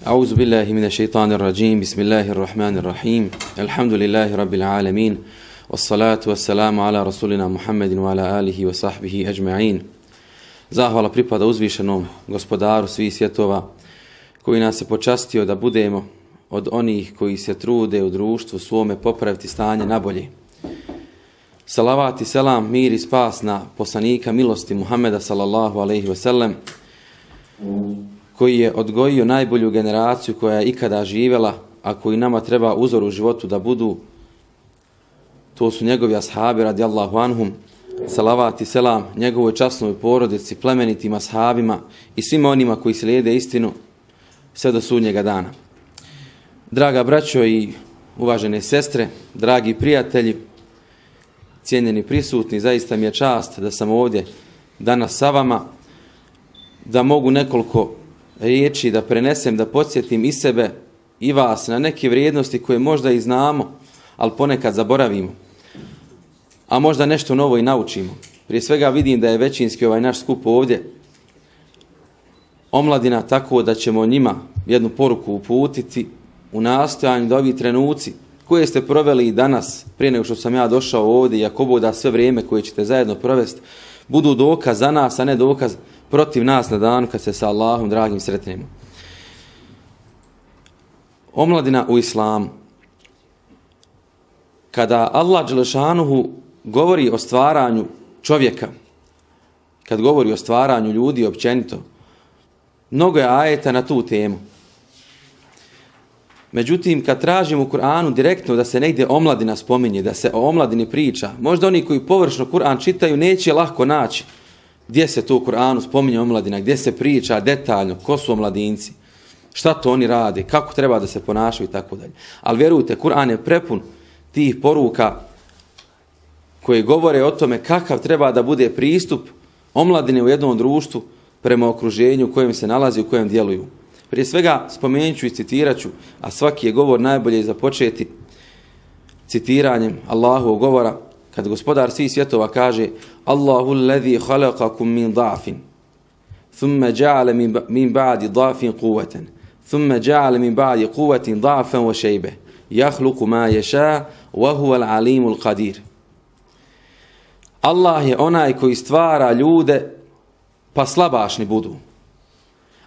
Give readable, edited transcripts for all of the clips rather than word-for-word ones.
أعوذ بالله من الشيطان الرجيم بسم الله الرحمن الرحيم الحمد لله رب العالمين والصلاة والسلام على رسولنا محمد وعلى آله وصحبه أجمعين. Zahvala pripada uzvišenom gospodaru svih svjetova koji nas je počastio da budemo od onih koji se trude u društvu svome popraviti stanje na bolje. Salavat i selam, mir i spas na poslanika milosti Muhammeda sallallahu alejhi ve sellem, koji je odgojio najbolju generaciju koja je ikada živjela, a koji nama treba uzor u životu da budu. To su njegovi ashabi radijallahu anhum. Salavat i selam njegovoj časnoj porodici, plemenitim ashabima i svima onima koji slijede istinu sve do sudnjega dana. Draga braćo i uvažene sestre, dragi prijatelji, cijenjeni prisutni, zaista mi je čast da sam ovdje danas sa vama, da mogu nekoliko riječi da prenesem, da podsjetim i sebe i vas na neke vrijednosti koje možda i znamo, ali ponekad zaboravimo. A možda nešto novo i naučimo. Prije svega vidim da je većinski ovaj naš skup ovdje omladina, tako da ćemo njima jednu poruku uputiti u nastojanju da ovi trenuci koje ste proveli i danas, prije nego što sam ja došao ovdje, i ako Bog da sve vrijeme koje ćete zajedno provesti, budu dokaz za nas, a ne dokaz protiv nas na danu kad se sa Allahom dragim sretnemo. Omladina u islamu. Kada Allah dželešanuhu govori o stvaranju čovjeka, kad govori o stvaranju ljudi općenito, mnogo je ajeta na tu temu. Međutim, kad tražimo u Kur'anu direktno da se negdje omladina spominje, da se o omladini priča, možda oni koji površno Kur'an čitaju neće lahko naći gdje se to u Kur'anu spominje omladina, gdje se priča detaljno, ko su omladinci, šta to oni rade, kako treba da se ponašaju i tako dalje. Ali vjerujte, Kur'an je prepun tih poruka koje govore o tome kakav treba da bude pristup omladine u jednom društvu prema okruženju u kojem se nalazi, u kojem djeluju. Prije svega spomenut ću i citirat ću, a svaki je govor najbolje započeti citiranjem Allahovog govora, kad gospodar svih svjetova kaže: Allahu alladhi khalaqakum min da'fin, thumma ja'ala min ba'di da'fin quwwatan, thumma ja'ala min ba'di quwwatin da'fan wa shayba, yakhluqu ma yasha wa huwa al-alimul qadir. Allah je onaj koji stvara ljude pa slabašni budu.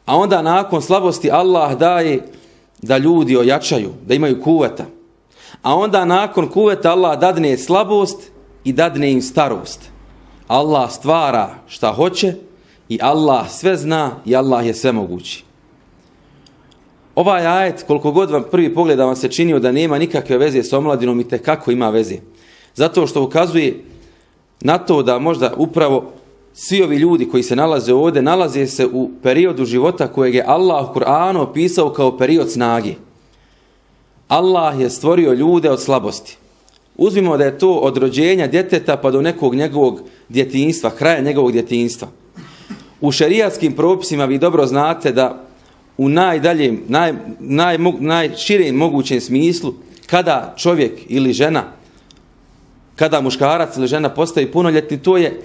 A onda nakon slabosti Allah daje da ljudi ojačaju, da imaju kuvveta. A onda nakon kuvveta Allah dadne slabost i dadne im starost. Allah stvara šta hoće i Allah sve zna i Allah je svemogući. Ovaj ajet, koliko god vam prvi pogled vam se činio da nema nikakve veze s omladinom, itekako ima veze. Zato što ukazuje na to da možda upravo svi ovi ljudi koji se nalaze ovdje, nalaze se u periodu života kojeg je Allah u Kur'anu opisao kao period snage. Allah je stvorio ljude od slabosti. Uzmimo da je to od rođenja djeteta pa do nekog njegovog djetinjstva, kraja njegovog djetinjstva. U šerijatskim propisima vi dobro znate da u najširem mogućem smislu, kada čovjek ili žena, kada muškarac ili žena postaje punoljetni, to je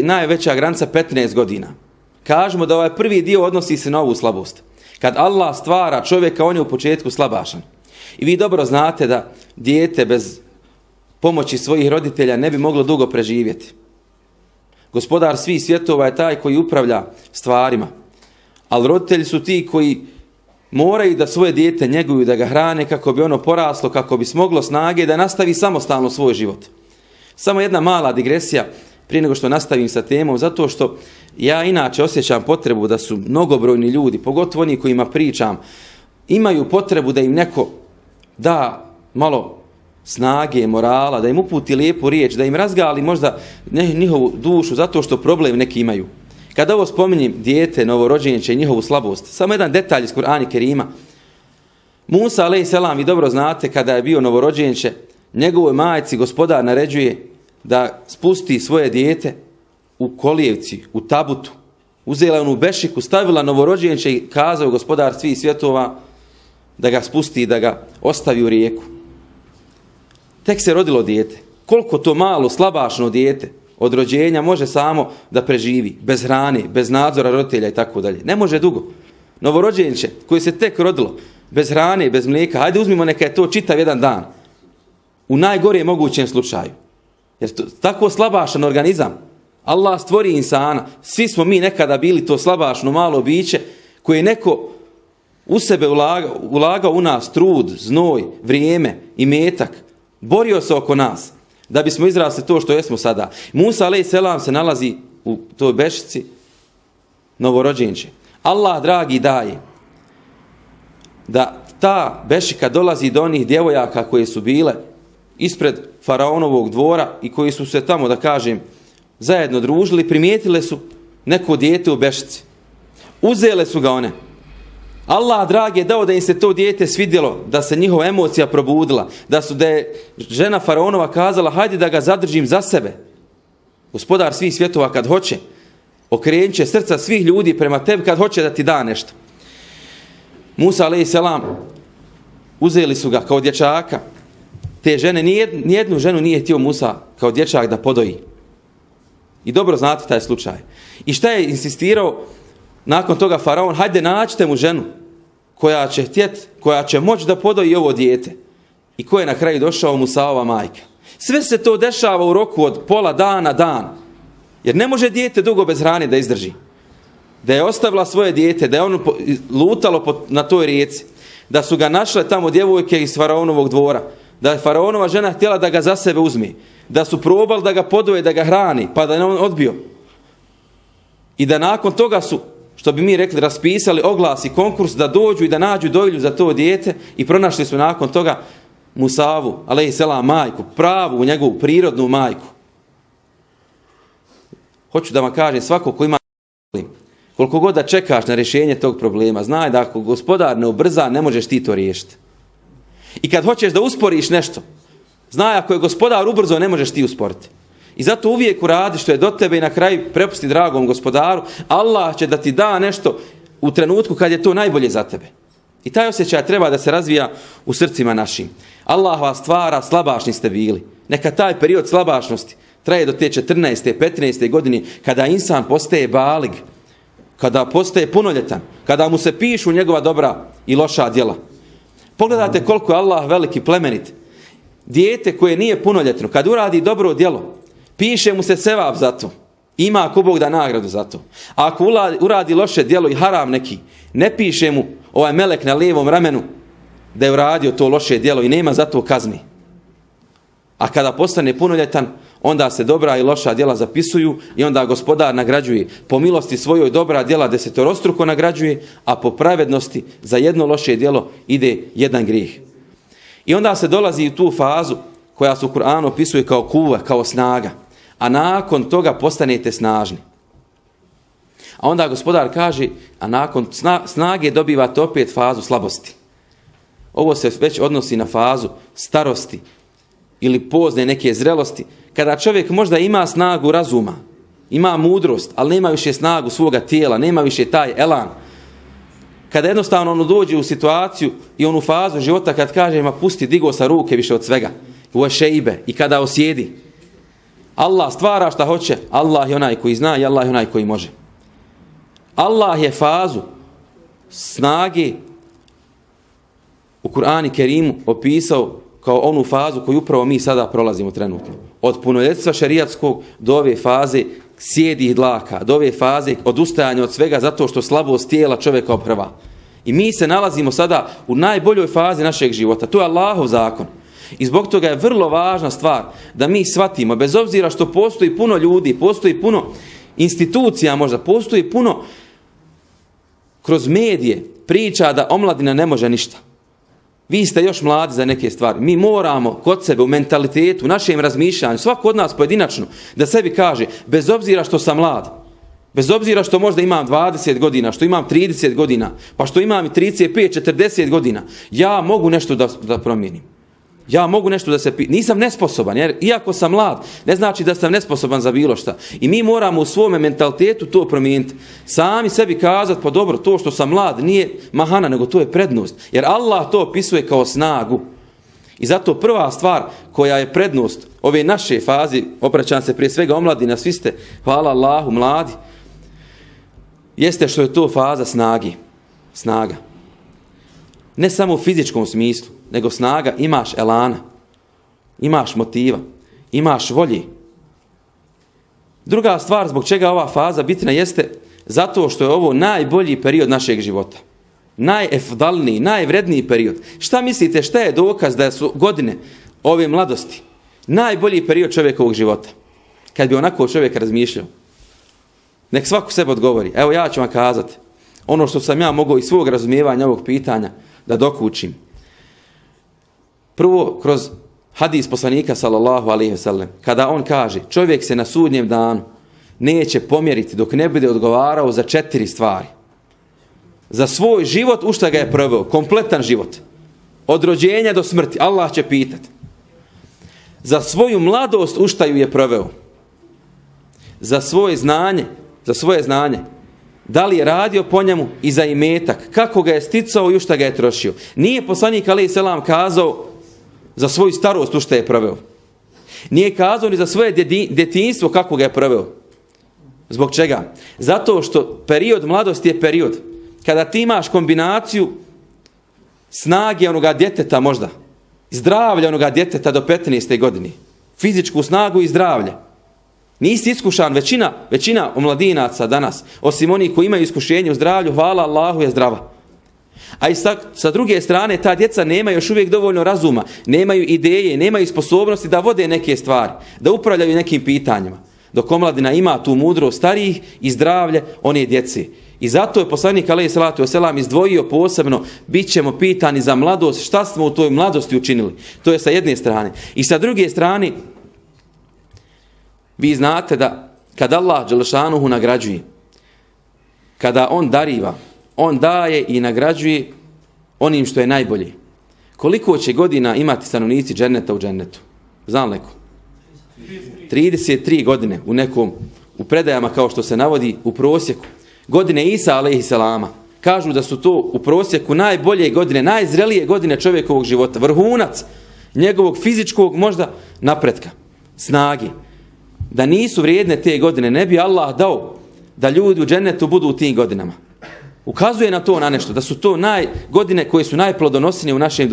najveća granica 15 godina. Kažemo da ovaj prvi dio odnosi se na ovu slabost. Kad Allah stvara čovjeka, on je u početku slabašan. I vi dobro znate da dijete bez pomoći svojih roditelja ne bi moglo dugo preživjeti. Gospodar svih svjetova je taj koji upravlja stvarima. Ali roditelji su ti koji moraju da svoje dijete njeguju, da ga hrane kako bi ono poraslo, kako bi smoglo snage da nastavi samostalno svoj život. Samo jedna mala digresija prije nego što nastavim sa temom, zato što ja inače osjećam potrebu da su mnogobrojni ljudi, pogotovo oni kojima pričam, imaju potrebu da im neko da malo snage, morala, da im uputi lijepu riječ, da im razgali možda njihovu dušu zato što problem neki imaju. Kada ovo spominjem dijete, novorođenče i njihovu slabost, samo jedan detalj iz Kur'ana Kerima. Musa alejhi selam, vi dobro znate, kada je bio novorođenče, njegovoj majci gospodar naređuje da spusti svoje dijete u kolijevci, u tabutu. Uzela onu bešiku, stavila novorođenče i kazao gospodar svih svjetova da ga spusti, da ga ostavi u rijeku. Tek se rodilo dijete. Koliko to malo, slabašno dijete od rođenja može samo da preživi, bez hrane, bez nadzora roditelja i tako dalje. Ne može dugo. novorođenče koje se tek rodilo, bez hrane, bez mlijeka, hajde uzmimo neka je to čitav jedan dan. U najgore mogućem slučaju. Jer tako slabašan organizam. Allah stvori insana. Svi smo mi nekada bili to slabašno malo biće koje je neko u sebe ulagao u nas trud, znoj, vrijeme i metak. Borio se oko nas da bismo izrasli to što jesmo sada. Musa a.s. se nalazi u toj bešici novorođenče. Allah dragi daje da ta bešika dolazi do onih djevojaka koje su bile ispred faraonovog dvora i koji su se tamo, da kažem, zajedno družili, primijetile su neko dijete u bešici. Uzele su ga one. Allah dragi je dao da im se to dijete svidjelo, da se njihova emocija probudila, da je žena faraonova kazala hajde da ga zadržim za sebe. Gospodar svih svjetova kad hoće, okrenut će srca svih ljudi prema tebi kad hoće da ti da nešto. Musa a.s. uzeli su ga kao dječaka. Te žene, nijednu ženu nije htio Musa kao dječak da podoji. I dobro znate taj slučaj. I šta je insistirao nakon toga faraon? Hajde nađite mu ženu koja će htjeti, koja će moći da podoji ovo dijete. I ko je na kraju došao? Musaova majka. Sve se to dešava u roku od pola dana, dan. Jer ne može dijete dugo bez hrane da izdrži. Da je ostavila svoje dijete, da je ono lutalo na toj rijeci. Da su ga našle tamo djevojke iz faraonovog dvora. Da je faraonova žena htjela da ga za sebe uzme. Da su probali da ga podoje, da ga hrani, pa da je on odbio. I da nakon toga su, što bi mi rekli, raspisali oglas i konkurs da dođu i da nađu dojilju za to dijete i pronašli su nakon toga Musavu, a.s. majku, pravu, njegovu prirodnu majku. Hoću da vam kažem, svako ko ima koliko god da čekaš na rješenje tog problema, znaj da ako gospodar ne ubrza, ne možeš ti to riješiti. I kad hoćeš da usporiš nešto, znaj ako je gospodar ubrzo, ne možeš ti usporiti. I zato uvijek uradi što je do tebe i na kraju prepusti dragom gospodaru. Allah će da ti da nešto u trenutku kad je to najbolje za tebe. I taj osjećaj treba da se razvija u srcima našim. Allah vas stvara, slabašni ste bili. Neka taj period slabašnosti traje do te 14. 15. godine kada insan postaje balig, kada postaje punoljetan, kada mu se pišu njegova dobra i loša djela. Pogledajte koliko je Allah veliki plemenit. Dijete koje nije punoljetno, kad uradi dobro djelo, piše mu se sevap za to. Ima ko Bog da nagradu za to. A ako uradi loše djelo i haram neki, ne piše mu ovaj melek na lijevom ramenu da je uradio to loše djelo i nema za to kazni. A kada postane punoljetan, onda se dobra i loša djela zapisuju i onda gospodar nagrađuje. Po milosti svojoj dobra djela 10-struko nagrađuje, a po pravednosti za jedno loše djelo ide jedan grijeh. I onda se dolazi u tu fazu koja se u Kur'anu opisuje kao kuva, kao snaga. A nakon toga postanete snažni. A onda gospodar kaže, a nakon snage dobivate opet fazu slabosti. Ovo se već odnosi na fazu starosti ili pozne neke zrelosti. Kada čovjek možda ima snagu razuma, ima mudrost, ali nema više snagu svoga tijela, nema više taj elan. Kada jednostavno ono dođe u situaciju i onu fazu života kad kaže ima pusti, digo sa ruke više od svega. U šejbe i kada osjedi. Allah stvara šta hoće, Allah je onaj koji zna i Allah je onaj koji može. Allah je fazu snage u Kur'anu Kerimu opisao kao onu fazu koju upravo mi sada prolazimo trenutno. Od punoljetstva šerijatskog do ove faze sjedih dlaka, do ove faze odustajanja od svega zato što slabost tijela čovjeka ophrva. I mi se nalazimo sada u najboljoj fazi našeg života. To je Allahov zakon. I zbog toga je vrlo važna stvar da mi shvatimo, bez obzira što postoji puno ljudi, postoji puno institucija možda, postoji puno kroz medije priča da omladina ne može ništa. Vi ste još mladi za neke stvari. Mi moramo kod sebe u mentalitetu, u našem razmišljanju, svako od nas pojedinačno, da sebi kaže, bez obzira što sam mlad, bez obzira što možda imam 20 godina, što imam 30 godina, pa što imam i 35, 40 godina, ja mogu nešto da promijenim. Ja mogu nešto da se... Nisam nesposoban, jer iako sam mlad, ne znači da sam nesposoban za bilo šta. I mi moramo u svome mentalitetu to promijeniti. Sami sebi kazati, pa dobro, to što sam mlad nije mahana, nego to je prednost. Jer Allah to opisuje kao snagu. I zato prva stvar koja je prednost ove naše fazi, obraćam se prije svega omladina, svi ste, hvala Allahu, mladi, jeste što je to faza snagi. Snaga. Ne samo u fizičkom smislu, nego snaga, imaš elana, imaš motiva, imaš volje. Druga stvar zbog čega ova faza bitna jeste zato što je ovo najbolji period našeg života. Najefdalniji, najvredniji period. Šta mislite, šta je dokaz da su godine ove mladosti najbolji period čovjekovog života? Kad bi onako čovjek razmišljao. Nek svako sebe odgovori. Evo ja ću vam kazati ono što sam ja mogao iz svog razumijevanja ovog pitanja da dokučim. Prvo, kroz hadis poslanika sallallahu alejhi ve sellem, kada on kaže čovjek se na sudnjem danu neće pomjeriti dok ne bude odgovarao za 4 stvari. Za svoj život u šta ga je proveo, kompletan život. Od rođenja do smrti, Allah će pitati. Za svoju mladost u šta ju je proveo. Za svoje znanje, da li je radio po njemu i za imetak, kako ga je sticao i u šta ga je trošio. Nije poslanik alejhi selam kazao za svoju starost u šta je proveo. Nije kazao ni za svoje djetinjstvo kako ga je proveo. Zbog čega? Zato što period mladosti je period kada ti imaš kombinaciju snage onoga djeteta možda, zdravlja onoga djeteta do 15. godine, fizičku snagu i zdravlje. Nisi iskušan, većina omladinaca danas, osim onih koji imaju iskušenje u zdravlju, hvala Allahu, je zdrava. A i sa druge strane, ta djeca nemaju još uvijek dovoljno razuma, nemaju ideje, nemaju sposobnosti da vode neke stvari, da upravljaju nekim pitanjima. Dok omladina ima tu mudrost starijih i zdravlje one djece. I zato je poslanik alejhi salatu vesselam izdvojio posebno, bit ćemo pitani za mladost, šta smo u toj mladosti učinili. To je sa jedne strane. I sa druge strane, vi znate da kad Allah dželešanuhu nagrađuje, kada on dariva, on daje i nagrađuje onim što je najbolje. Koliko će godina imati stanovnici dženneta u džennetu? Znam neko? 33 godine u predajama kao što se navodi u prosjeku. Godine Isa alejhi selama. Kažu da su to u prosjeku najbolje godine, najzrelije godine čovjekovog života. Vrhunac njegovog fizičkog možda napretka, snage. Da nisu vrijedne te godine, ne bi Allah dao da ljudi u džennetu budu u tim godinama. Ukazuje na to, na nešto, da su to godine koje su najplodonosnije u našem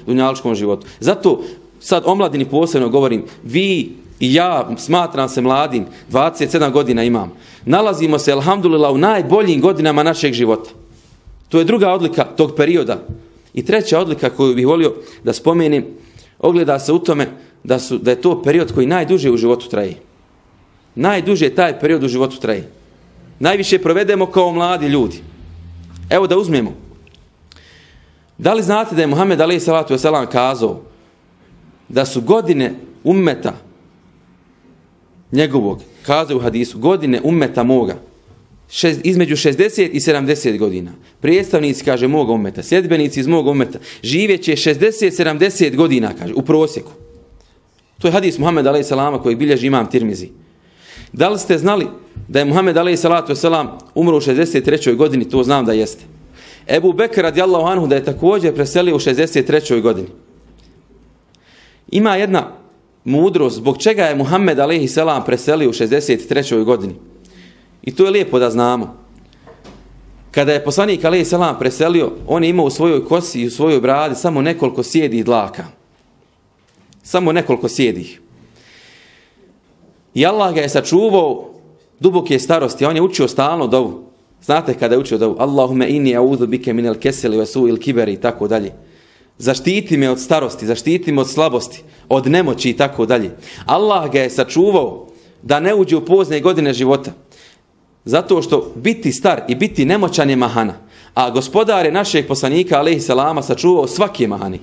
dunjalučkom životu. Zato sad omladini posebno govorim, vi i ja, smatram se mladim, 27 godina imam. Nalazimo se, alhamdulillah, u najboljim godinama našeg života. To je druga odlika tog perioda. I treća odlika koju bih volio da spomenem, ogleda se u tome da je to period koji najduže u životu traje. Najduže taj period u životu traje. Najviše provedemo kao mladi ljudi. Evo da uzmemo. Da li znate da je Muhammed alejhi salatu vesselam kazao da su godine ummeta njegovog, kazao u hadisu, godine ummeta moga, između 60 i 70 godina. Predstavnici, kaže, moga ummeta, sljedbenici iz moga ummeta, živjeće 60-70 godina, kaže, u prosjeku. To je hadis Muhammed alejhi salama koji bilježi imam Tirmizi. Da li ste znali da je Muhammed alejhi salatu vesselam umro u 63. godini? To znam da jeste. Ebu Bekr radijallahu anhu da je također preselio u 63. godini. Ima jedna mudrost zbog čega je Muhammed alejhi selam preselio u 63. godini. I to je lijepo da znamo. Kada je poslanik alejhi selam preselio, on je imao u svojoj kosi i u svojoj bradi samo nekoliko sjedih dlaka. Samo nekoliko sjedih. I Allah ga je sačuvao duboke starosti. On je učio stalno dovu. Znate kada je učio dovu? Allahume inni a'udhu bike minel keseli ve su'il kiberi i tako dalje. Zaštiti me od starosti, zaštiti me od slabosti, od nemoći i tako dalje. Allah ga je sačuvao da ne uđe u pozne godine života. Zato što biti star i biti nemoćan je mahana. A gospodar je našeg poslanika alejhi selama sačuvao svake mahani.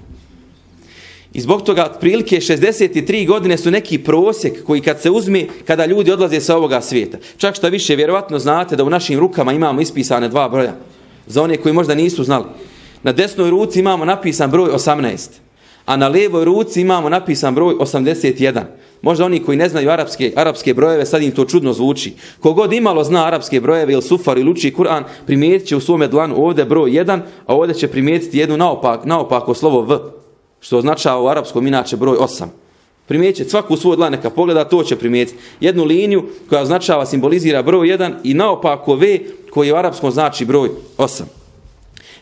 I zbog toga prilike 63 godine su neki prosjek koji kad se uzme kada ljudi odlaze sa ovoga svijeta. Čak šta više, vjerovatno znate da u našim rukama imamo ispisane 2 broja. Za one koji možda nisu znali. Na desnoj ruci imamo napisan broj 18, a na lijevoj ruci imamo napisan broj 81. Možda oni koji ne znaju arapske brojeve, sad im to čudno zvuči. Kogod imalo zna arapske brojeve ili sufar ili uči Kur'an, primijetit će u svome dlanu ovdje broj 1, a ovdje će primijetiti jednu naopako slovo V, što označava u arapskom inače broj 8. Primijetit će svaku svoj dlan, neka pogleda, to će primijetiti. Jednu liniju koja označava, simbolizira broj 1 i naopako V koji u arapskom znači broj 8.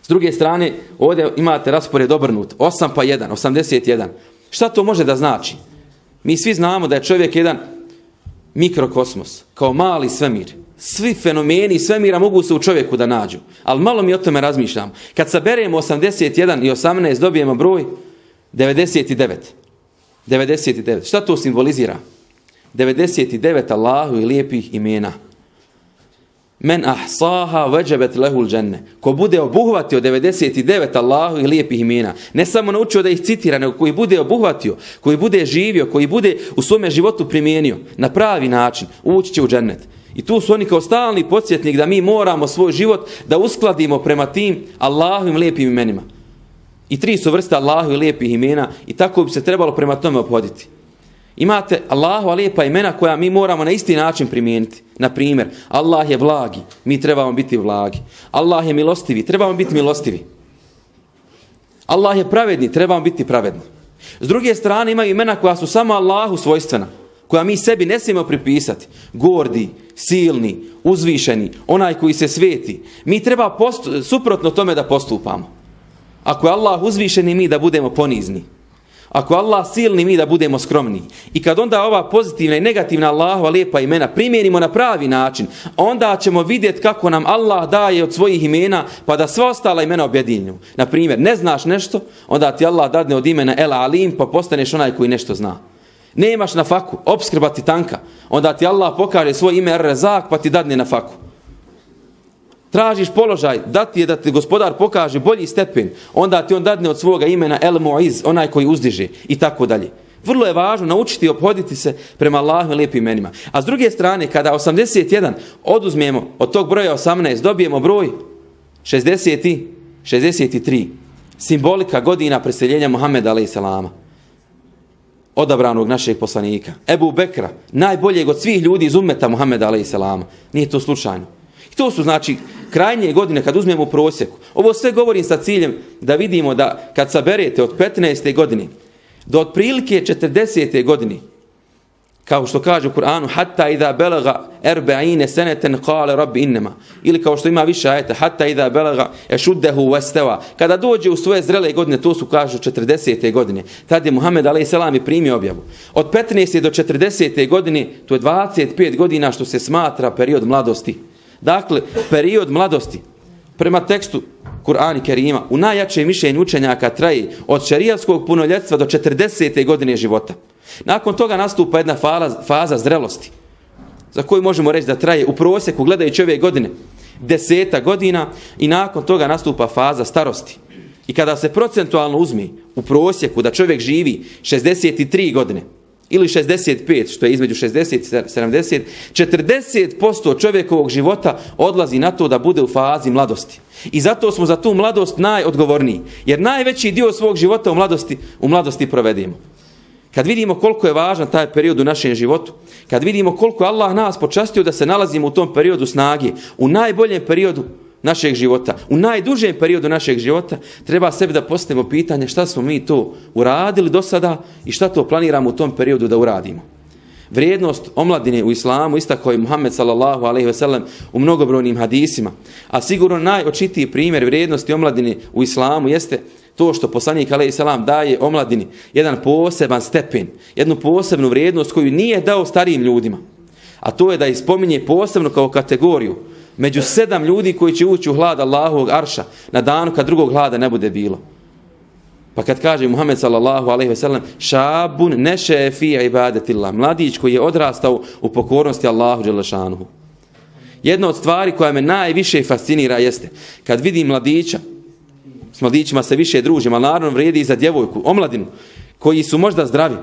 S druge strane, ovdje imate raspored obrnut. 8 pa 1, 81. Šta to može da znači? Mi svi znamo da je čovjek jedan mikrokosmos, kao mali svemir. Svi fenomeni svemira mogu se u čovjeku da nađu. Ali malo mi o tome razmišljam. Kad saberemo 81 i 18, dobijemo broj 99. 99. Šta to simbolizira? 99 Allahu i lijepih imena. Men ahsaha veđebet lehul dženne. Ko bude obuhvatio 99 Allahu i lijepih imena, ne samo naučio da ih citira, nego koji bude obuhvatio, koji bude živio, koji bude u svome životu primijenio na pravi način, ući će u džennet. I tu su oni kao stalni podsjetnik da mi moramo svoj život da uskladimo prema tim Allahovim lijepim imenima. I 3 su vrste Allahu i lijepih imena i tako bi se trebalo prema tome ophoditi. Imate Allahova lijepa imena koja mi moramo na isti način primijeniti. Na primjer, Allah je blagi, mi trebamo biti blagi. Allah je milostivi, trebamo biti milostivi. Allah je pravedni, trebamo biti pravedni. S druge strane imaju imena koja su samo Allahu svojstvena, koja mi sebi ne smijemo pripisati. Gordi, silni, uzvišeni, onaj koji se sveti. Mi treba suprotno tome da postupamo. Ako je Allah uzvišeni, mi da budemo ponizni. Ako je Allah silni, mi da budemo skromni. I kad onda ova pozitivna i negativna Allahova lijepa imena primijenimo na pravi način, onda ćemo vidjeti kako nam Allah daje od svojih imena, pa da sva ostala imena objedinju. Na primjer, ne znaš nešto, onda ti Allah dadne od imena El Alim, pa postaneš onaj koji nešto zna. Nemaš na faku, opskrba ti tanka, onda ti Allah pokaže svoje ime Er Rezak, pa ti dadne na faku. Tražiš položaj, da ti gospodar pokaže bolji stepen, onda ti on dadne od svoga imena El Muiz, onaj koji uzdiže i tako dalje. Vrlo je važno naučiti i ophoditi se prema Allahu i lijepim imenima. A s druge strane, kada 81 oduzmemo od tog broja 18, dobijemo broj 63. Simbolika godina preseljenja Muhameda a.s. odabranog našeg poslanika. Ebu Bekra, najboljeg od svih ljudi iz ummeta Muhameda a.s. Nije to slučajno. I to su znači krajnje godine kad uzmemo u prosjeku. Ovo sve govorim sa ciljem da vidimo da kad saberete od 15. godine do otprilike 40. godine, kao što kaže u Kur'anu, hatta idha belaga erba'ine seneten qala rabbi innema, ili kao što ima više ajeta, hatta idha belaga ešuddehu wastava, kada dođe u svoje zrele godine, to su kažu 40. godine, tad je Muhammed a.s. i primio objavu. Od 15. do 40. godine, to je 25 godina što se smatra period mladosti. Dakle, period mladosti, prema tekstu Kur'ana Kerima, u najjačem mišljenju učenjaka traje od šerijatskog punoljetstva do 40. godine života. Nakon toga nastupa jedna faza zrelosti, za koju možemo reći da traje u prosjeku, gledajući ove godine, 10 godina, i nakon toga nastupa faza starosti. I kada se procentualno uzmi u prosjeku da čovjek živi 63 godine, ili 65, što je između 60 i 70, 40% čovjekovog života odlazi na to da bude u fazi mladosti. I zato smo za tu mladost najodgovorniji. Jer najveći dio svog života u mladosti provedemo. Kad vidimo koliko je važan taj period u našem životu, kad vidimo koliko je Allah nas počastio da se nalazimo u tom periodu snage, u najboljem periodu našeg života, u najdužem periodu našeg života, treba sebi da postavimo pitanje šta smo mi to uradili do sada i šta to planiramo u tom periodu da uradimo. Vrijednost omladine u islamu istakao je Muhammed sallallahu alejhi ve sellem u mnogobrojnim hadisima, a sigurno najočitiji primjer vrijednosti omladine u islamu jeste to što poslanik alejhi selam daje omladini jedan poseban stepen, jednu posebnu vrijednost koju nije dao starijim ljudima. A to je da ih spominje posebno kao kategoriju među 7 ljudi koji će ući u hlad Allahovog arša na danu kad drugog hlada ne bude bilo. Pa kad kaže Muhammed sallallahu alejhi ve sellem, šabun neše fi ibadetillah, mladić koji je odrastao u pokornosti Allahu dželle šanuhu. Jedna od stvari koja me najviše fascinira jeste kad vidim mladića, s mladićima se više družim, ali naravno vrijedi i za djevojku, omladinu, koji su možda zdravi,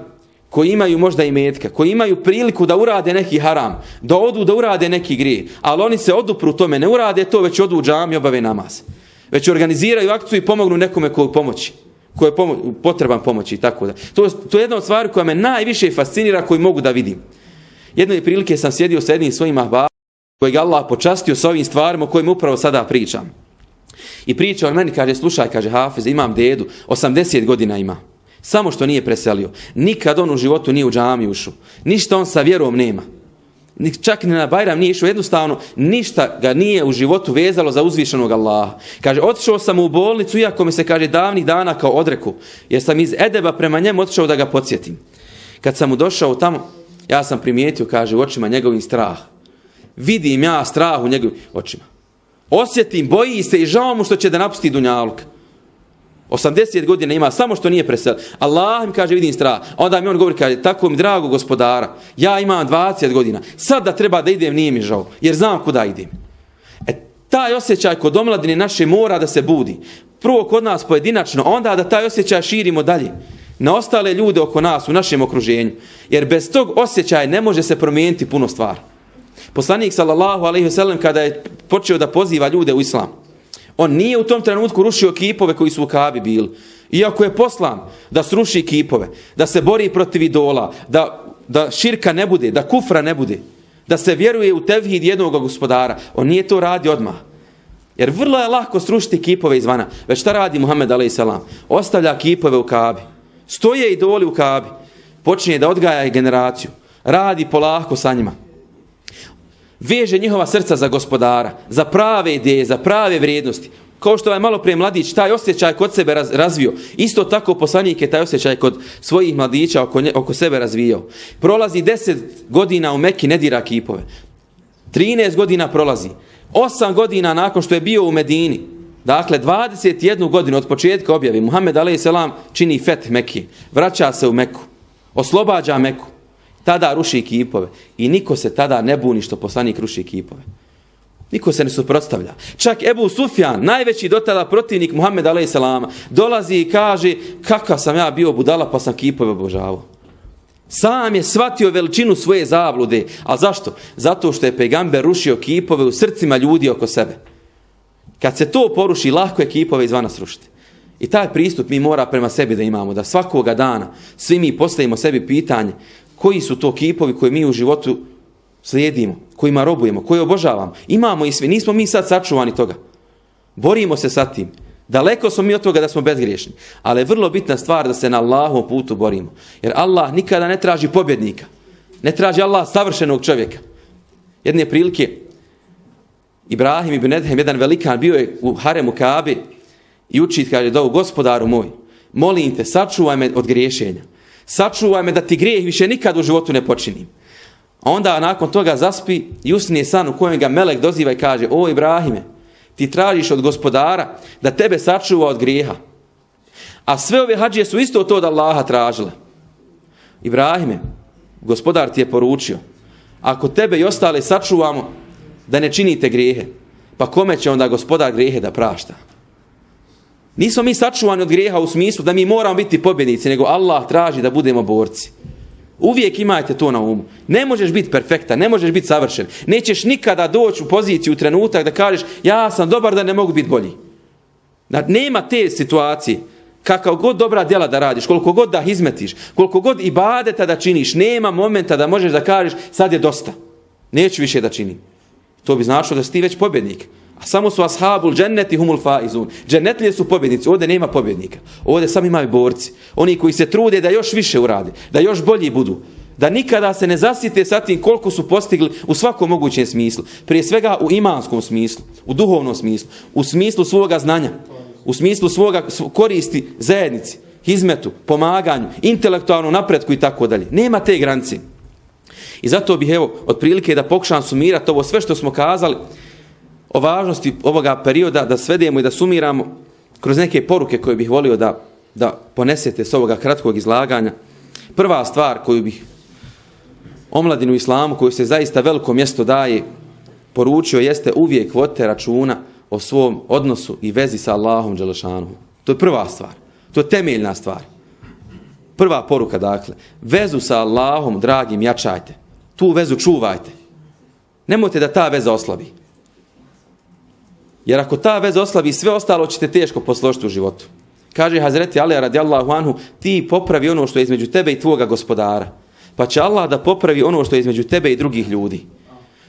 koji imaju možda i metka, koji imaju priliku da urade neki haram, da odu da urade neki grijeh, ali oni se odupru tome, ne urade to, već odu u džamiju i obave namaz. Već organiziraju akciju i pomognu nekome koji pomoći, koji je potreban pomoći i tako da. To je jedna od stvari koja me najviše fascinira, koju mogu da vidim. Jedne prilike sam sjedio sa jednim svojim ahbabom kojeg Allah počastio sa ovim stvarima o kojima upravo sada pričam. I priča on meni, kaže, slušaj, kaže, Hafiz, imam dedu, 80 godina ima. Samo što nije preselio. Nikad on u životu nije u džamiju ušao. Ništa on sa vjerom nema. čak ni na Bajram nije išao, jednostavno ništa ga nije u životu vezalo za uzvišenog Allaha. Kaže, otišao sam u bolnicu, iako mi se, kaže, davnih dana kao odreku, jer sam iz edeba prema njemu otišao da ga podsjetim. Kad sam mu došao tamo, ja sam primijetio, kaže, u očima njegovim strah. Vidim ja strah u njegovim očima. Osjetim, boji se i žao mu što će da napusti dunjaluk. 80 godina ima, samo što nije preselio. Allah mi kaže, vidim strah. Onda mi on govori, kaže, tako mi drago gospodara, ja imam 20 godina, sad da treba da idem, nije mi žao, jer znam kuda idem. Taj osjećaj kod omladine naše mora da se budi. Prvo kod nas pojedinačno, onda da taj osjećaj širimo dalje na ostale ljude oko nas, u našem okruženju. Jer bez tog osjećaja ne može se promijeniti puno stvari. Poslanik sallallahu alejhi ve sellem kada je počeo da poziva ljude u islam, on nije u tom trenutku rušio kipove koji su u Kabi bili. Iako je poslan da sruši kipove, da se bori protiv idola, da širka ne bude, da kufra ne bude, da se vjeruje u tevhid jednog gospodara, on nije to radio odmah. Jer vrlo je lako srušiti kipove izvana. Već šta radi Muhammed a.s. Ostavlja kipove u Kabi. Stoje idoli u Kabi. Počinje da odgaja generaciju. Radi polako sa njima. Veže njihova srca za gospodara, za prave ideje, za prave vrijednosti. Kao što je malo prije mladić taj osjećaj kod sebe razvio. Isto tako poslanik je taj osjećaj kod svojih mladića oko sebe razvijao. Prolazi 10 godina u Meki, ne dira kipove. 13 godina prolazi. 8 godina nakon što je bio u Medini. Dakle, 21 godinu od početka objave. Muhammed a.s. čini feth Meki. Vraća se u Meku. Oslobađa Meku. Tada ruši kipove. I niko se tada ne buni što poslanik ruši kipove. Niko se ne suprotstavlja. Čak Ebu Sufjan, najveći do tada protivnik Muhammeda a.s. dolazi i kaže, kakav sam ja bio budala pa sam kipove obožavao. Sam je shvatio veličinu svoje zablude. A zašto? Zato što je pejgamber rušio kipove u srcima ljudi oko sebe. Kad se to poruši, lako je kipove izvana srušiti. I taj pristup mi mora prema sebi da imamo, da svakoga dana svi mi postavimo sebi pitanje koji su to kipovi koje mi u životu slijedimo, kojima robujemo, koje obožavamo. Imamo i svi, nismo mi sad sačuvani toga. Borimo se sa tim. Daleko smo mi od toga da smo bezgriješni. Ali je vrlo bitna stvar da se na Allahovom putu borimo. Jer Allah nikada ne traži pobjednika. Ne traži Allah savršenog čovjeka. Jedne prilike, Ibrahim ibn Edhem, jedan velikan, bio je u haremu Kabe i uči, kaže, dovu, gospodaru moj, molim te, sačuvaj me od griješenja. Sačuvaj me da ti grijeh više nikad u životu ne počinim. A onda nakon toga zaspi i usnije san u kojem ga melek doziva i kaže, o Ibrahime, ti tražiš od gospodara da tebe sačuva od grijeha. A sve ove hadžije su isto to od Allaha tražile. Ibrahime, gospodar ti je poručio, ako tebe i ostale sačuvamo da ne činite grijehe, pa kome će onda gospodar grijehe da prašta? Nismo mi sačuvani od grijeha u smislu da mi moramo biti pobjednici, nego Allah traži da budemo borci. Uvijek imajte to na umu. Ne možeš biti perfektan, ne možeš biti savršen. Nećeš nikada doći u poziciju, u trenutak da kažeš ja sam dobar da ne mogu biti bolji. Nema te situacije. Kakav god dobra djela da radiš, koliko god da izmetiš, koliko god ibadeta da činiš, nema momenta da možeš da kažeš sad je dosta. Neću više da činim. To bi značilo da si ti već pobjednik. A samo su ashabul dženneti humul faizun. Džennetlije su pobjednici, ovdje nema pobjednika. Ovdje samo imaju borci. Oni koji se trude da još više urade, da još bolji budu. Da nikada se ne zasite sa tim koliko su postigli u svakom mogućem smislu. Prije svega u imanskom smislu, u duhovnom smislu, u smislu svoga znanja, u smislu svoga koristi zajednici, hizmetu, pomaganju, intelektualnom napretku i tako dalje. Nema te granice. I zato bih, evo, otprilike da pokušam sumirati ovo sve što smo kazali o važnosti ovoga perioda, da svedemo i da sumiramo kroz neke poruke koje bih volio da ponesete s ovoga kratkog izlaganja. Prva stvar koju bih omladinu islamu, koju se zaista veliko mjesto daje, poručio jeste uvijek vodite računa o svom odnosu i vezi sa Allahom dželešanuhu. To je prva stvar. To je temeljna stvar. Prva poruka, dakle, vezu sa Allahom, dragim, jačajte. Tu vezu čuvajte. Nemojte da ta veza oslabi. Jer ako ta veza oslabi, sve ostalo ćete teško posložiti u životu. Kaže Hazreti Ali radijallahu anhu, ti popravi ono što je između tebe i tvoga gospodara. Pa će Allah da popravi ono što je između tebe i drugih ljudi.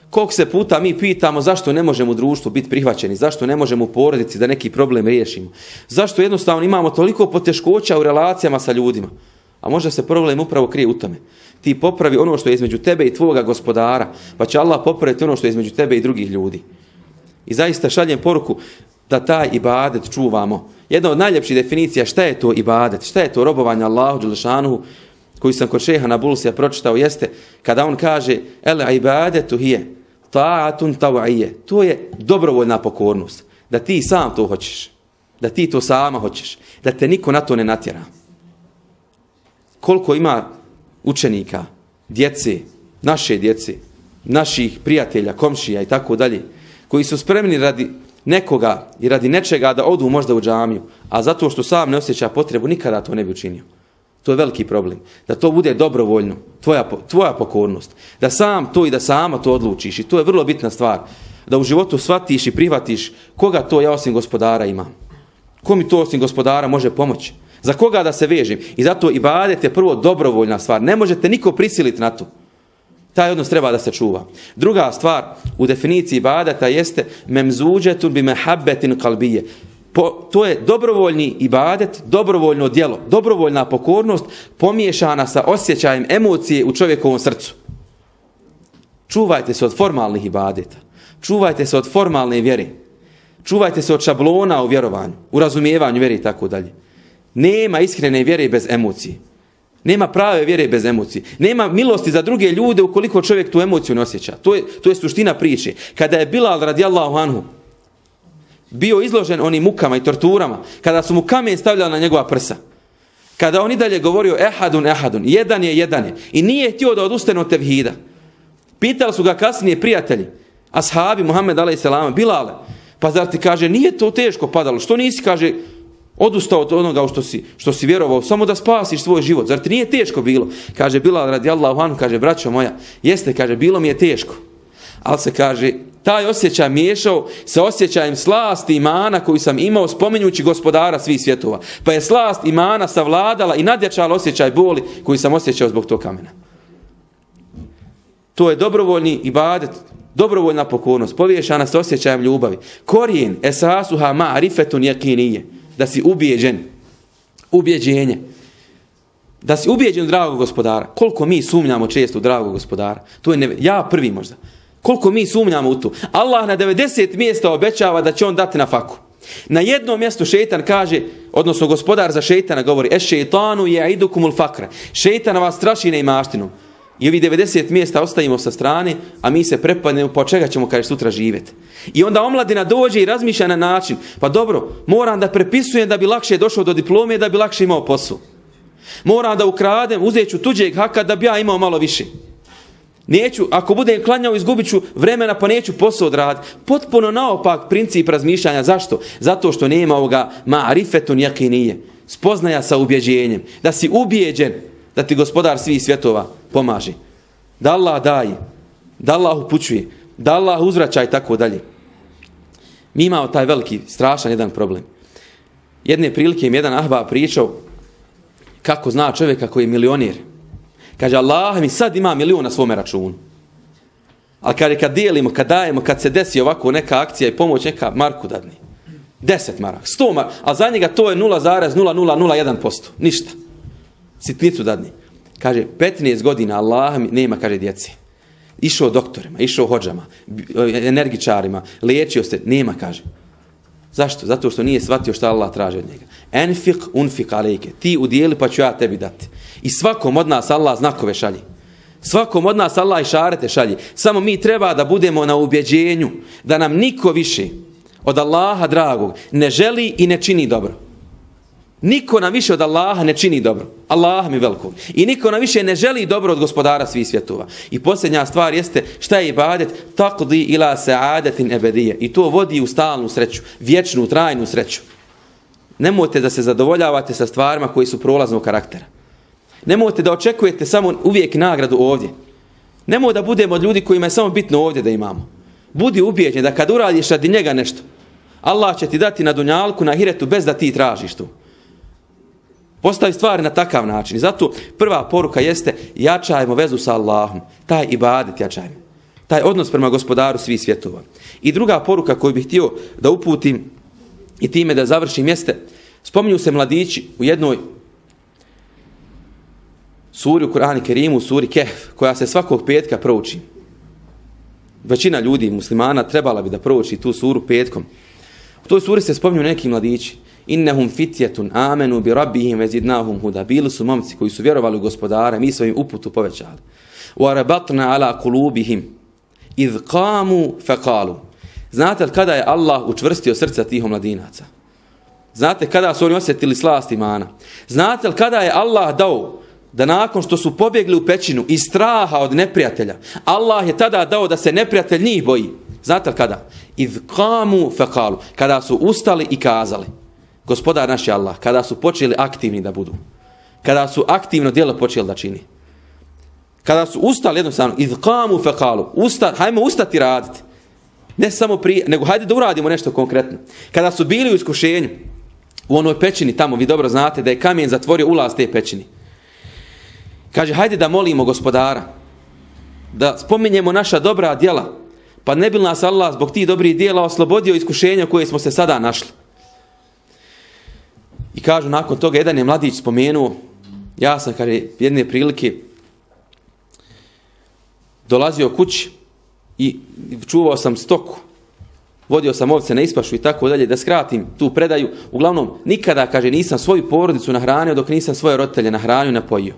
Koliko se puta mi pitamo zašto ne možemo u društvu biti prihvaćeni, zašto ne možemo u porodici da neki problem riješimo. Zašto jednostavno imamo toliko poteškoća u relacijama sa ljudima. A možda se problem upravo krije u tome. Ti popravi ono što je između tebe i tvoga gospodara, pa će Allah popraviti ono što je između tebe i drugih ljudi. I zaista šaljem poruku da taj ibadet čuvamo. Jedna od najljepših definicija šta je to ibadet, šta je to robovanje Allahu dželešanuhu, koju sam kod šeha Nabulsija pročitao, jeste kada on kaže el ibadetu hije ta'atun taw'iyye. To je dobrovoljna pokornost. Da ti sam to hoćeš. Da ti to sama hoćeš. Da te niko na to ne natjera. Koliko ima učenika, djece, naše djece, naših prijatelja, komšija i tako dalje, koji su spremni radi nekoga i radi nečega da odu možda u džamiju, a zato što sam ne osjeća potrebu, nikada to ne bi učinio. To je veliki problem. Da to bude dobrovoljno, tvoja pokornost. Da sam to i da sama to odlučiš. I to je vrlo bitna stvar. Da u životu shvatiš i prihvatiš koga to ja osim gospodara imam. Ko mi to osim gospodara može pomoći? Za koga da se vežem? I zato ibadet je prvo dobrovoljna stvar. Ne možete niko prisiliti na to. Taj odnos treba da se čuva. Druga stvar u definiciji ibadeta jeste memzuđetun bi mehabbetin kalbije. To je dobrovoljni ibadet, dobrovoljno djelo, dobrovoljna pokornost pomiješana sa osjećajem emocije u čovjekovom srcu. Čuvajte se od formalnih ibadeta. Čuvajte se od formalne vjere. Čuvajte se od šablona u vjerovanju, u razumijevanju vjere i tako dalje. Nema iskrene vjere bez emocije. Nema prave vjere bez emocije. Nema milosti za druge ljude ukoliko čovjek tu emociju ne osjeća. To je suština priče. Kada je Bilal radijallahu anhu bio izložen onim mukama i torturama, kada su mu kamen stavljali na njegova prsa, kada on i dalje govorio ehadun, jedan je, i nije htio da odustane od tevhida. Pitali su ga kasnije prijatelji, ashabi Muhammed a.s. Bilale, pa zar ti, kaže, nije to teško padalo, što nisi, kaže, odustao od onoga što si vjerovao, samo da spasiš svoj život, zar ti nije teško bilo? Kaže Bilal radijallahu anhu, kaže, braćo moja, jeste, kaže, bilo mi je teško, ali se, kaže, taj osjećaj miješao sa osjećajem slasti imana koju sam imao spominjući gospodara svih svjetova. Pa je slast imana savladala i nadjačala osjećaj boli koji sam osjećao zbog tog kamena. To je dobrovoljni ibadet, dobrovoljna pokornost, poviješana sa osjećajem ljubavi. Korijen esasuha ma'rifetun yakinije, da si ubijeđen, ubjeđenje. Da si ubijeđen u dragog gospodara. Koliko mi sumnjamo često u dragog gospodara. To je ja prvi možda. Koliko mi sumnjamo u to. Allah na 90 mjesta obećava da će on dati na faku. Na jednom mjestu šejtan kaže, odnosno gospodar za šejtana govori, šejtanu ya'idukumul fakra. Šejtan vas straši neimaštinom. I ovi 90 mjesta ostavimo sa strane, a mi se prepadnemo, pa od čega ćemo, kaže, sutra živjeti. I onda omladina dođe i razmišlja na način, pa dobro, moram da prepisujem da bi lakše došao do diplome, da bi lakše imao posao. Moram da ukradem, uzet ću tuđeg haka da bi ja imao malo više. Neću, ako budem klanjao, izgubit ću vremena, pa neću posao odraditi. Potpuno naopak princip razmišljanja. Zašto? Zato što nema ovoga ma'rifetun yakinije, spoznaja sa ubjeđenjem. Da si ubijeđen da ti gospodar svih svjetova pomaže. Da Allah daje, da Allah upućuje, da Allah uzvraća i tako dalje. Mi imamo taj veliki, strašan jedan problem. Jedne prilike im jedan ahbab pričao kako zna čovjeka koji je milionir. Kaže, Allah mi sad ima 1 milion na svome računu. Ali kad dijelimo, kad dajemo, kad se desi ovako neka akcija i pomoć, neka marku dadni. 10 maraka, 100 maraka, a za njega to je 0,0001%. Ništa. Sitnicu dadni. Kaže, 15 godina Allah mi nema, kaže, djece. Išao doktorima, išao hodžama, energičarima, liječio se, nema, kaže. Zašto? Zato što nije shvatio šta Allah traži od njega. Enfik unfik alejke. Ti udijeli pa ću ja tebi dati. I svakom od nas Allah znakove šalje. Svakom od nas Allah išarete šalje. Samo mi treba da budemo na ubjeđenju da nam niko više od Allaha dragog ne želi i ne čini dobro. Niko nam više od Allaha ne čini dobro. Allah mi velikog. I niko nam više ne želi dobro od gospodara svih svjetova. I posljednja stvar jeste šta je ibadet? Taqdi ila sa'adatin ebedije. I to vodi u stalnu sreću. Vječnu, trajnu sreću. Nemojte da se zadovoljavate sa stvarima koji su prolaznog karaktera. Nemojte da očekujete samo uvijek nagradu ovdje. Nemoj da budemo od ljudi kojima je samo bitno ovdje da imamo. Budi ubijeđen da kad uradiš radi njega nešto, Allah će ti dati na dunjalku, na ahiretu bez da ti tražiš to. Postavi stvari na takav način. I zato prva poruka jeste jačajmo vezu sa Allahom. Taj ibadet jačajmo. Taj odnos prema gospodaru svih svjetova. I druga poruka koju bih htio da uputim i time da završim jeste, spominju se mladići u jednoj suri u Kur'anu Kerimu, suri Kehf, koja se svakog petka prouči. Većina ljudi, muslimana, trebala bi da prouči tu suru petkom. U toj suri se spominju neki mladići. Innehum fitjetun amenu bi rabbihim vezidnahum huda. Bili su momci koji su vjerovali u Gospodara, mi smo im uputu povećali. Wa rabatna ala kulubihim idh qamu faqalu. Znate li kada je Allah učvrstio srca tih omladinaca? Znate kada su oni osjetili slast imana? Znate li kada je Allah dao da nakon što su pobjegli u pećinu iz straha od neprijatelja, Allah je tada dao da se neprijatelj njih boji? Znate li kada? Idh qamu faqalu. Kada su ustali i kazali: Gospodar naš je Allah. Kada su počeli aktivni da budu. Kada su aktivno djelo počeli da čini. Kada su ustali jednostavno, idh qamu faqalu. Hajmo ustati raditi. Ne samo prije, nego hajde da uradimo nešto konkretno. Kada su bili u iskušenju, u onoj pećini tamo, vi dobro znate da je kamen zatvorio ulaz te pećini. Kaže, hajde da molimo Gospodara, da spominjemo naša dobra djela, pa ne bi nas Allah zbog tih dobrih djela oslobodio iskušenja koje smo se sada našli. I kažu, nakon toga jedan je mladić spomenuo, ja sam, kaže, jedne prilike dolazio kući i čuvao sam stoku, vodio sam ovce na ispašu i tako dalje, da skratim tu predaju. Uglavnom, nikada, kaže, nisam svoju porodicu nahranio dok nisam svoje roditelje nahranio i napojio.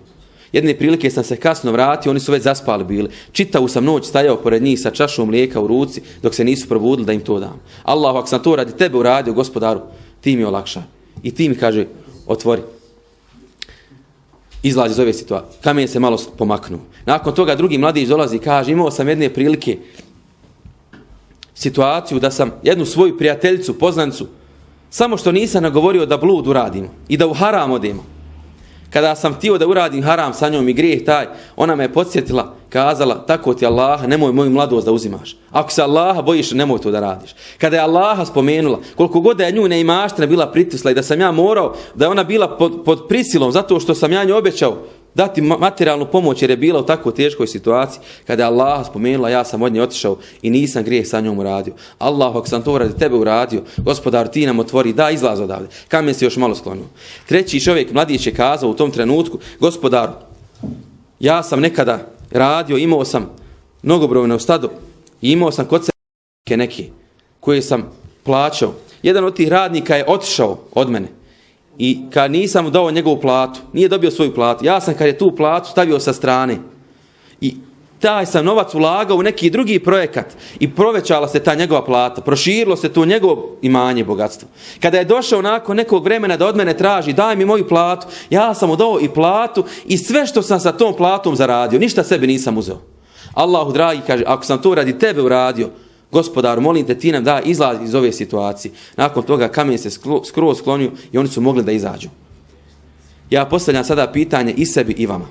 Jedne prilike sam se kasno vratio, oni su već zaspali bili. Čitavu sam noć stajao pored njih sa čašom mlijeka u ruci dok se nisu probudili da im to dam. Allahu, ako sam to radi tebe uradio, Gospodaru, ti mi olakša. I ti mi, kaže, otvori. Izlazi iz ove situacije. Kamen se malo pomaknuo. Nakon toga drugi mladić dolazi i kaže, imao sam jedne prilike situaciju da sam jednu svoju prijateljicu, poznanicu, samo što nisam nagovorio da blud uradimo i da u haram odemo. Kada sam htio da uradim haram sa njom i grijeh taj, ona me je podsjetila, kazala, tako ti Allaha, nemoj moju mladost da uzimaš. Ako se Allaha bojiš, nemoj to da radiš. Kada je Allaha spomenula, koliko god da je nju neimaština bila pritisla i da sam ja morao, da je ona bila pod prisilom, zato što sam ja nju obećao dati materijalnu pomoć jer je bila u tako teškoj situaciji, kada je Allaha spomenula, ja sam od nje otišao i nisam grijeh sa njom uradio. Allah, ako sam to radi tebe uradio, Gospodar, ti nam otvori, da izlaz odavde. Kamen se još malo sklonio. Treći čovjek, mladić, je kazao u tom trenutku, Gospodaru, ja sam nekada radio, imao sam mnogobrojno stado i imao sam kod sebe neke koje sam plaćao. Jedan od tih radnika je otišao od mene i kad nisam dao njegovu platu, nije dobio svoju platu, ja sam kad je tu platu stavio sa strane i taj sam novac ulagao u neki drugi projekat i povećala se ta njegova plata, proširilo se to njegovo imanje i bogatstvo. Kada je došao nakon nekog vremena da od mene traži, daj mi moju platu, ja sam mu dao i platu i sve što sam sa tom platom zaradio, ništa sebi nisam uzeo. Allahu dragi, kaže, ako sam to radi tebe uradio, Gospodaru, molim te, ti nam da izlaz iz ove situacije. Nakon toga kamen se skroz sklonio i oni su mogli da izađu. Ja postavljam sada pitanje i sebi i vama.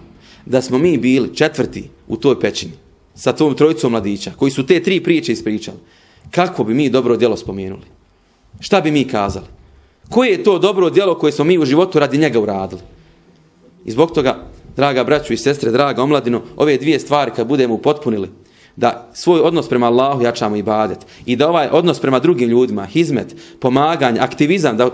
Da smo mi bili četvrti u toj pećini sa tom trojicom mladića koji su te 3 priče ispričali, kako bi mi dobro djelo spomenuli? Šta bi mi kazali? Koje je to dobro djelo koje smo mi u životu radi njega uradili? I zbog toga, draga braćo i sestre, draga omladino, ove 2 stvari kad budemo upotpunili, da svoj odnos prema Allahu jačamo ibadet i da ovaj odnos prema drugim ljudima, hizmet, pomaganje, aktivizam, da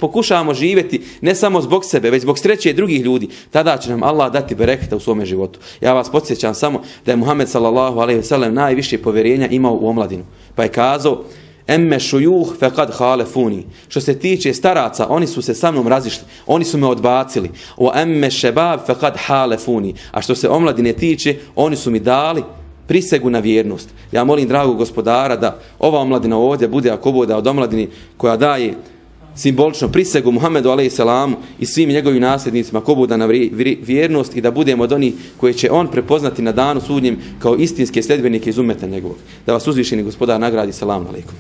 pokušavamo živjeti ne samo zbog sebe, već zbog sreće drugih ljudi, tada će nam Allah dati bereketa u svome životu. Ja vas podsjećam samo da je Muhammed sallallahu alejhi ve sellem najviše povjerenja imao u omladinu. Pa je kazao: Emme šujuh fekad halefuni. Što se tiče staraca, oni su se sa mnom razišli, oni su me odbacili. O emme šebab fekad halefuni. A što se omladine tiče, oni su mi dali prisegu na vjernost. Ja molim dragog Gospodara da ova omladina ovdje bude ako bude od omladini koja daje simbolično prisegu Muhammedu a.s. i svim njegovim nasljednicima ko bude na vjernost i da budemo od onih koje će on prepoznati na danu sudnjem kao istinske sljedbenike iz ummeta njegovog. Da vas uzvišeni Gospodar nagradi. Selamu alejkum.